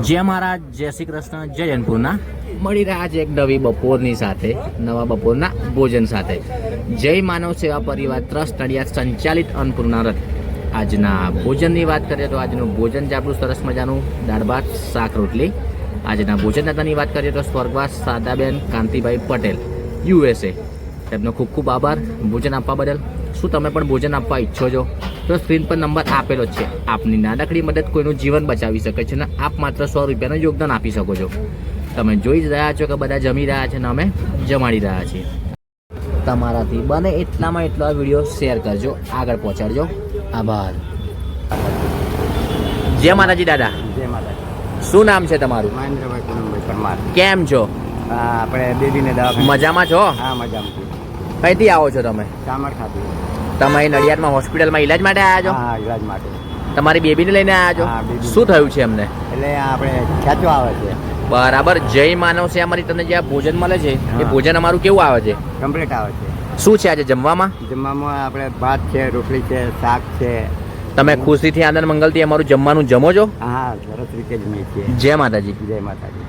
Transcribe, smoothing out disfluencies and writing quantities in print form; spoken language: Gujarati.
જય મહારાજ, જય શ્રી કૃષ્ણ, જય જનપુરના મળી રહ્યા છે એક નવી બપોરની સાથે, નવા બપોરના ભોજન સાથે. જય માનવ સેવા પરિવાર ટ્રસ્ટ નડિયાદ સંચાલિત અન્નપૂર્ણા રથ. આજના ભોજનની વાત કરીએ તો આજનું ભોજન છે આપણું સરસ મજાનું દાળ ભાત શાક રોટલી. આજના ભોજનદાતાની વાત કરીએ તો સ્વર્ગવાસ સાદાબેન કાંતિભાઈ પટેલ, USA. તેમનો ખૂબ ખૂબ આભાર ભોજન આપવા બદલ. શું તમે પણ ભોજન આપવા ઈચ્છો છો તો સ્ક્રીન પર નંબર આપેલો જ છે. આપની નાનકડી મદદ કોઈનું જીવન બચાવી શકે છે અને આપ માત્ર 100 રૂપિયાનું યોગદાન આપી શકો છો. તમે જોઈ જ રહ્યા છો કે બધા જમી રહ્યા છે અને અમે જમાડી રહ્યા છીએ. તમારાથી બને એટલામાં એટલો આ વિડીયો શેર કરજો, આગળ પહોંચાડજો. આભાર. જય માતાજી દાદા. જય માતાજી. શું નામ છે તમારું? મહેન્દ્રભાઈ પૂનમભાઈ પરમાર. કેમ છો? આપણે બેબીને દવાખાને. મજામાં છો? હા, મજામાં. કઈથી આવો છો તમે? સામરખાથી. તમે અહીં નડિયાદમાં હોસ્પિટલમાં ઈલાજ માટે આવ્યા છો? હા, ઈલાજ માટે. તમારી બેબીને લઈને આવ્યા છો? હા, બેબી. શું થયું છે એમને? એટલે આપણે ખેંચો આવે છે. બરાબર. જય માનવ છે અમારી, તમને જે આ ભોજન મળે છે એ હા. ભોજન અમારું કેવું આવે છે? કમ્પ્લીટ આવે છે. શું છે આજે જમવામાં? જમવામાં આપણે ભાત છે, રોટલી છે, શાક છે. તમે ખુશીથી આનંદ મંગલથી અમારું જમવાનું જમો છો? હા, સરસ રીતે જમીએ છીએ. જય માતાજી. જય માતાજી.